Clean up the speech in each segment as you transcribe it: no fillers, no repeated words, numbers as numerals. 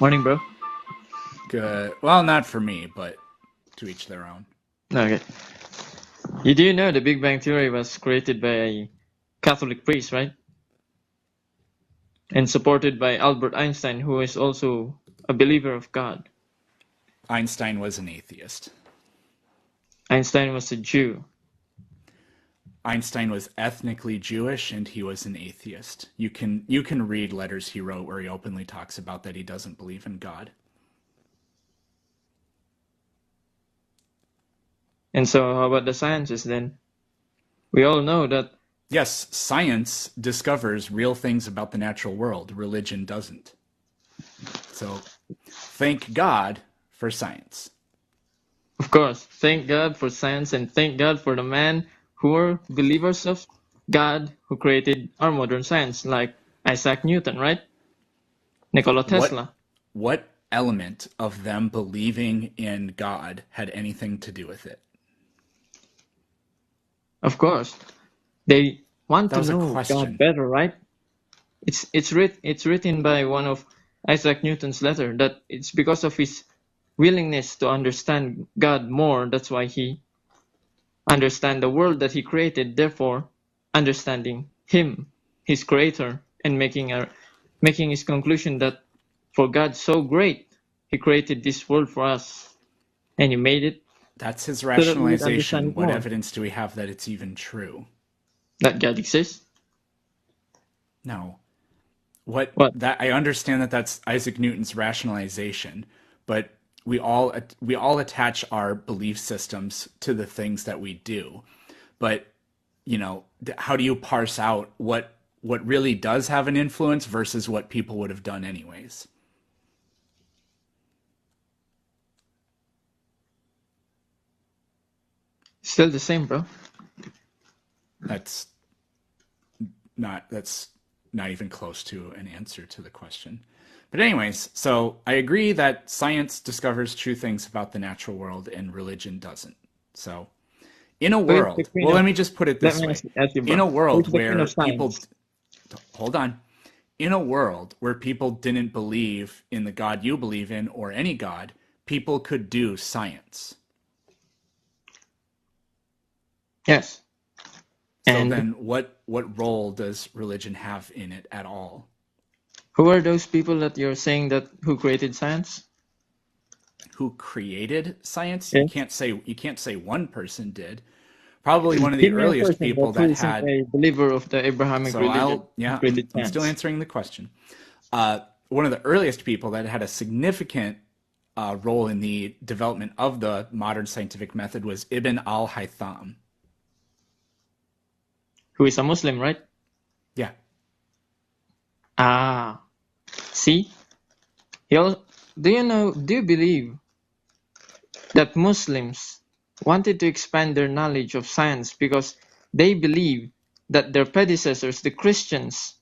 Morning, bro. Good. Well, not for me, but to each their own. Okay. You do know the Big Bang Theory was created by a Catholic priest, right? And supported by Albert Einstein, who is also a believer of God. Einstein was an atheist. Einstein was a Jew. Einstein was ethnically Jewish and he was an atheist. You can read letters he wrote where he openly talks about that he doesn't believe in God. And so how about the sciences then? We all know that, Yes, science discovers real things about the natural world. Religion doesn't. So, thank God for science. of course, thank God for science and thank God for the man who are believers of God who created our modern science, like Isaac Newton, right? Nikola What Tesla. what element of them believing in God had anything to do with it? Of course, they want That to was a know God question. better, right? It's written by one of Isaac Newton's letter that it's because of his willingness to understand God more. That's why he understand the world that he created. Therefore, understanding him, his creator, and making his conclusion that for God so great, he created this world for us, and he made it That's his so that we would understand rationalization. it What more. evidence do we have that it's even true? That God exists. No. What What? that I understand that that's Isaac Newton's rationalization, but we all attach our belief systems to the things that we do. But, how do you parse out what really does have an influence versus what people would have done anyways? Still the same, bro. That's that's not even close to an answer to the question. But anyways, so I agree that science discovers true things about the natural world and religion doesn't. So, in a Who is the world, queen well, of? let me just put it Let this me way. ask you, In bro. a Who is world the queen where of people science? hold on, in a world where people didn't believe in the God you believe in or any God, people could do science. Yes. So And then what role does religion have in it at all? who are those people that you're saying that who created science? Who created science? You Yes. can't say you can't say one person did. Probably one of the Give me a earliest person that people who that isn't had. a believer of the Abrahamic So religion I'll who yeah, I'm created I'm still science. answering the question. One of the earliest people that had a significant role in the development of the modern scientific method was Ibn al-Haytham. Who is a Muslim, right? Yeah, Ah, see? Do you believe that Muslims wanted to expand their knowledge of science because they believe that their predecessors, the Christians,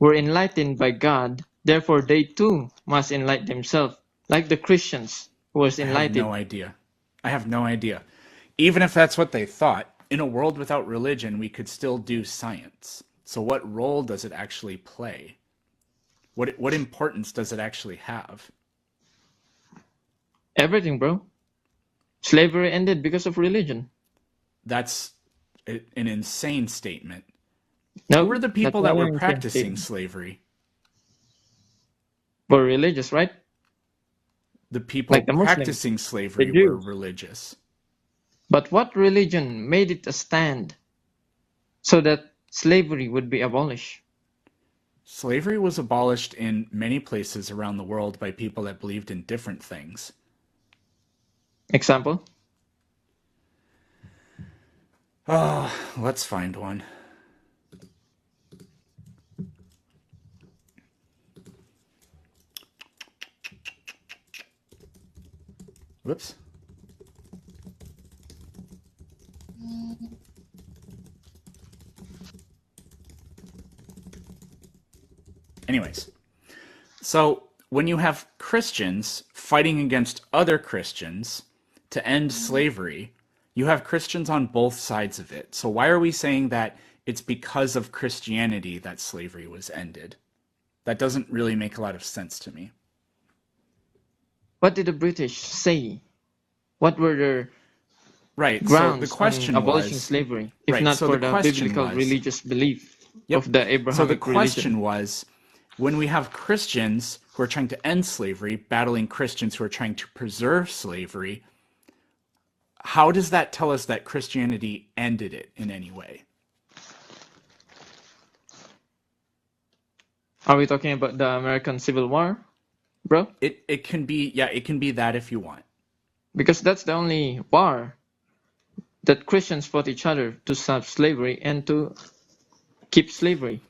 were enlightened by God, therefore they too must enlighten themselves, like the Christians who was I have no enlightened. idea. I have no idea. Even if that's what they thought, in a world without religion, we could still do science. So what role does it actually play? What importance does it actually have? Everything, bro. Slavery ended because of religion. That's an insane statement. Who were No, the that's people that not were an insane practicing statement. slavery? We're religious, right? The people Like the Muslims, practicing the slavery were Jews. religious. But what religion made it a stand so that slavery would be abolished? Slavery was abolished in many places around the world by people that believed in different things. Example? Oh, let's find one. Whoops. Anyways, so when you have Christians fighting against other Christians to end slavery, you have Christians on both sides of it. So why are we saying that it's because of Christianity that slavery was ended? That doesn't really make a lot of sense to me. what did the British say? What were their Right. So the grounds on question abolishing was, slavery, if right. not So the for the question biblical was, religious belief yep. of the So the Abrahamic religion? question was, when we have Christians who are trying to end slavery battling Christians who are trying to preserve slavery, how does that tell us that Christianity ended it in any way? Are we talking about the American Civil War, bro? It can be, yeah, it can be that if you want. Because that's the only war that Christians fought each other to stop slavery and to keep slavery.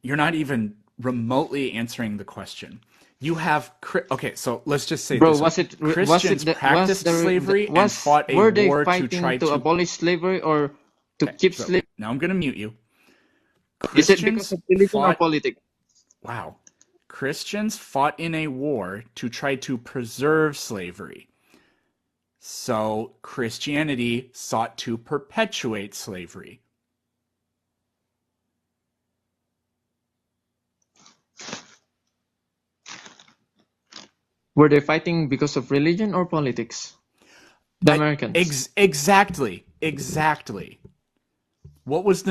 You're not even remotely answering the question. You have okay, so let's just say it Bro, this way: Christians practiced slavery and fought a were they war to fighting try to to. abolish slavery or to Okay, keep so slavery? now I'm going to mute you. Is it because Christians of religion or fought. politics? Wow, Christians fought in a war to try to preserve slavery. So Christianity sought to perpetuate slavery. Were they fighting because of religion or politics? The Americans. Exactly. What was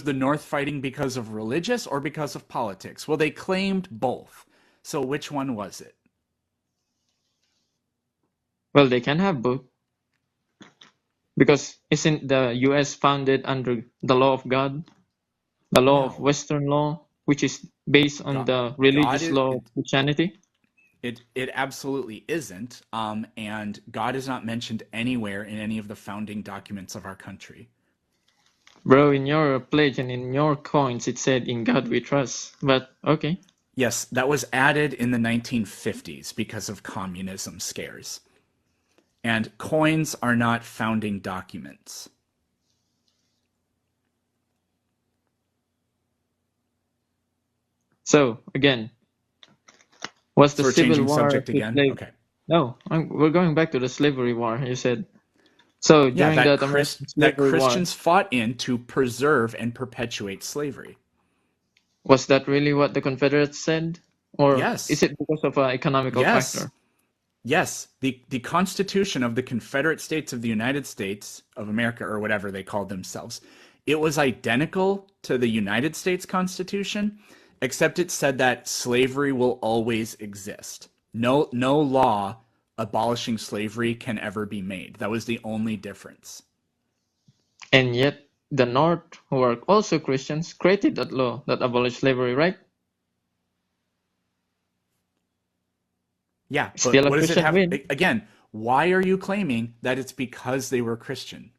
the North fighting because of religious or because of politics? Well, they claimed both. So which one was it? Well, they can have both. Because isn't the US founded under the law of God? The law of No. Western law, which is based on God, the God religious is law of Christianity? it absolutely isn't. And God is not mentioned anywhere in any of the founding documents of our country. Bro, in your pledge and in your coins it said in God we trust. But okay. Yes, that was added in the 1950s because of communism scares. And coins are not founding documents. So again, was the So we're Civil changing War subject to again. slave? Okay. No, we're going back to the slavery war. You said so Yeah, during that American that slavery war. Christians fought in to preserve and perpetuate slavery. Was that really what the Confederates said, or is Yes. it because of an economical Yes. factor? Yes. The Constitution of the Confederate States of the United States of America, or whatever they called themselves, it was identical to the United States Constitution, except it said that slavery will always exist. No law abolishing slavery can ever be made. That was the only difference. And yet, the North, who are also Christians, created that law that abolished slavery, right? Yeah, but Still a what does it Christian have? win, Again, why are you claiming that it's because they were Christian?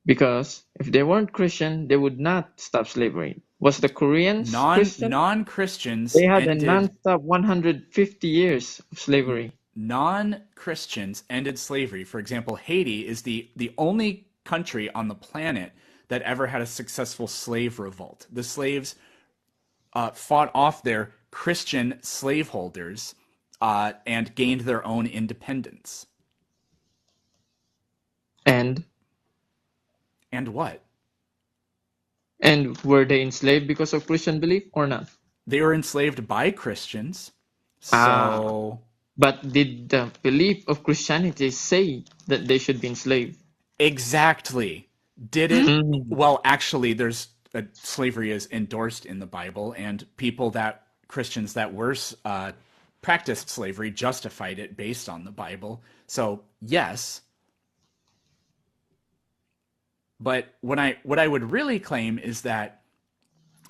because if they weren't Christian, they would not stop slavery. Was the Koreans Christian? Non Christians They had a ended non-stop 150 years of slavery. non Christians ended slavery. For example, Haiti is the only country on the planet that ever had a successful slave revolt. The slaves fought off their Christian slaveholders and gained their own independence. And And what? and were they enslaved because of Christian belief or not? They were enslaved by Christians. Ah, So but did the belief of Christianity say that they should be enslaved? exactly. Did it? Well, actually, there's slavery is endorsed in the Bible, and Christians that were practiced slavery justified it based on the Bible. So yes, but what I would really claim is that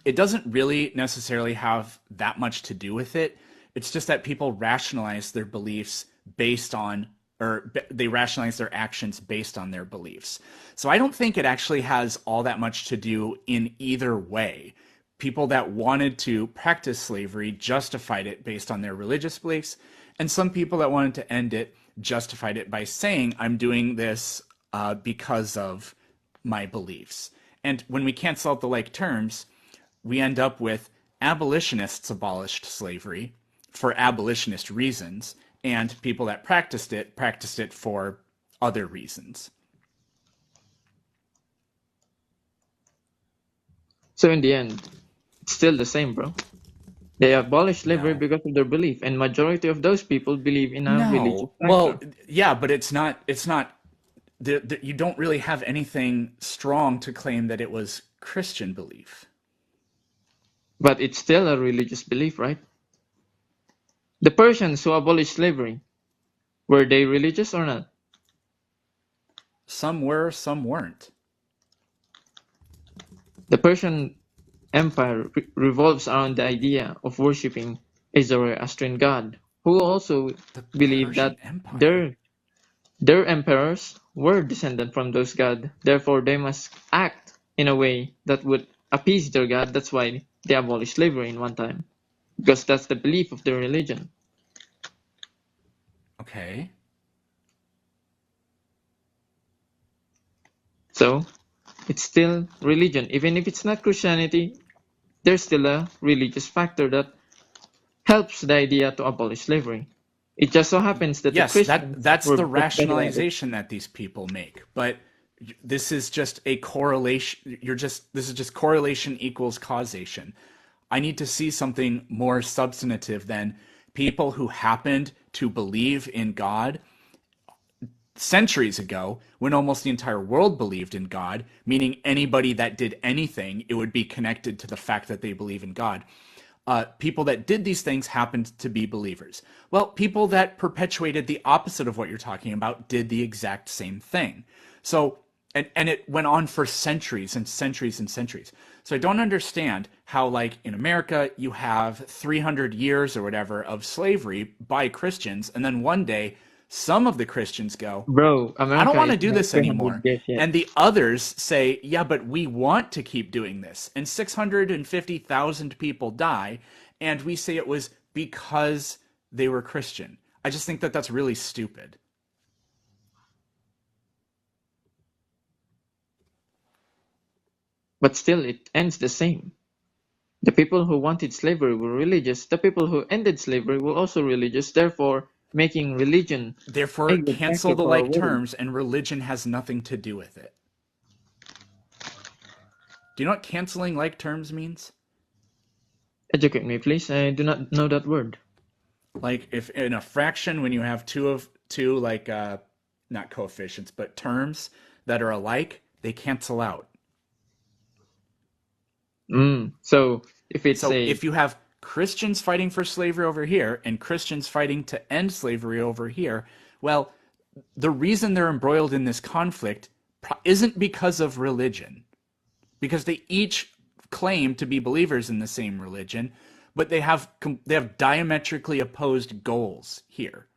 it doesn't really necessarily have that much to do with it. It's just that people rationalize their beliefs based on, or they rationalize their actions based on their beliefs. So I don't think it actually has all that much to do in either way. People that wanted to practice slavery justified it based on their religious beliefs, and some people that wanted to end it justified it by saying, I'm doing this because of my beliefs. And when we cancel out the like terms, we end up with abolitionists abolished slavery for abolitionist reasons, and people that practiced it for other reasons. So in the end, it's still the same, bro. They abolished slavery No. because of their belief, and majority of those people believe in a religious No. Well, factor. yeah, but it's not you don't really have anything strong to claim that it was Christian belief. But it's still a religious belief, right? The Persians who abolished slavery, were they religious or not? Some were, some weren't. The Persian Empire revolves around the idea of worshipping a Zoroastrian god, who also The believed Persian that Empire. their emperors were descended from those gods. Therefore, they must act in a way that would appease their god. That's why they abolished slavery in one time, because that's the belief of their religion. Okay. So, it's still religion. Even if it's not Christianity, there's still a religious factor that helps the idea to abolish slavery. It just so happens that the Yes, Christians that's were the better at it. rationalization that these people make. But this is just a correlation. This is just correlation equals causation. I need to see something more substantive than people who happened to believe in God centuries ago when almost the entire world believed in God, meaning anybody that did anything, it would be connected to the fact that they believe in God. People that did these things happened to be believers. Well, people that perpetuated the opposite of what you're talking about did the exact same thing. So, and it went on for centuries and centuries and centuries. So I don't understand how, like, in America, you have 300 years or whatever of slavery by Christians, and then one day some of the Christians go, Bro, I don't America want is to do not this 300 anymore. years yet. And the others say, yeah, but we want to keep doing this. And 650,000 people die. And we say it was because they were Christian. I just think that that's really stupid. But still, it ends the same. The people who wanted slavery were religious. The people who ended slavery were also religious, therefore making religion a Therefore, good cancel factor the for our like world. terms, and religion has nothing to do with it. Do you know what canceling like terms means? Educate me, please. I do not know that word. Like if in a fraction, when you have two like not coefficients, but terms that are alike, they cancel out. So if it's So a if you have Christians fighting for slavery over here and Christians fighting to end slavery over here, well, the reason they're embroiled in this conflict isn't because of religion, because they each claim to be believers in the same religion, but they have diametrically opposed goals here.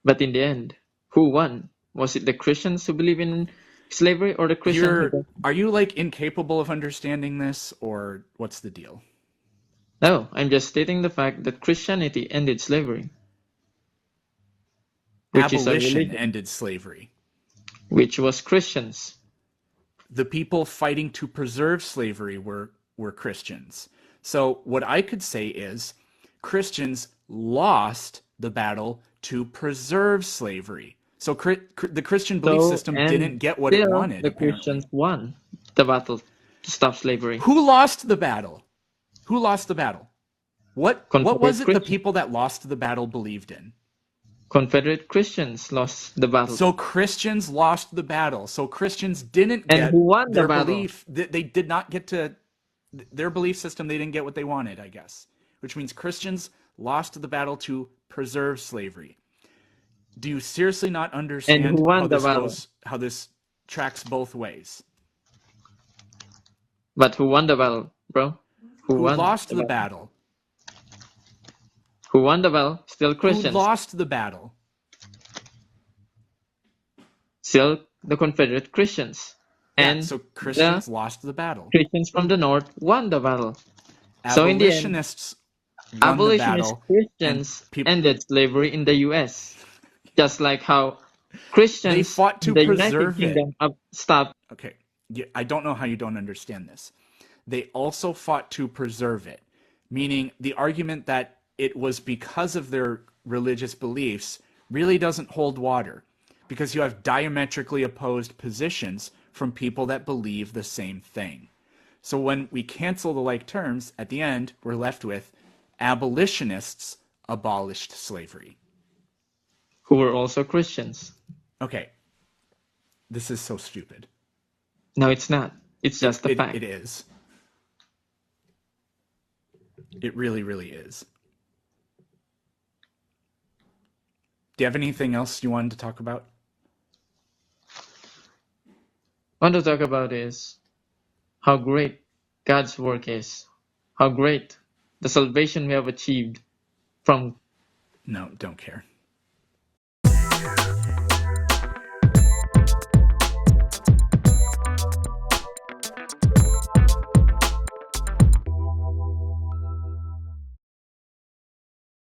But in the end, who won? Was it the Christians who believe in slavery or the Christians who You're don't? are you like incapable of understanding this, or what's the deal? No, I'm just stating the fact that Christianity ended slavery, which is a Abolition religion, ended slavery. which was Christians. The people fighting to preserve slavery were Christians. So what I could say is Christians lost the battle to preserve slavery. So the Christian belief So, system and didn't get what it still, wanted, the Christians apparently. won the battle to stop slavery. Who lost the battle? Who lost the battle? What was Confederate it the Christians. people that lost the battle believed in? Confederate Christians lost the battle. So Christians lost the battle. So Christians didn't And get who won the their battle? belief. They did not get to their belief system. They didn't get what they wanted, I guess. Which means Christians lost the battle to preserve slavery. Do you seriously not And who understand how won the this battle? goes? How this tracks both ways? But who won the battle, bro? Who Who won lost the the battle? battle? Who won the battle? Still Who Christians. lost the battle? Still the Confederate Christians. Yeah, And so the Christians lost the battle. Christians from the North won the battle. So in the end, Abolitionists won the abolitionist battle, and Christians people ended slavery in the US. Just like how they Christians fought in to the United preserve it. Kingdom stopped. Okay, I don't know how you don't understand this. They also fought to preserve it, meaning the argument that it was because of their religious beliefs really doesn't hold water, because you have diametrically opposed positions from people that believe the same thing. So when we cancel the like terms, at the end, we're left with abolitionists abolished slavery. who were also Christians. Okay, this is so stupid. No, it's not. It's just a It fact. is. It really, really is. Do you have anything else you wanted to talk about? What I want to talk about is how great God's work is, how great the salvation we have achieved from No, don't care.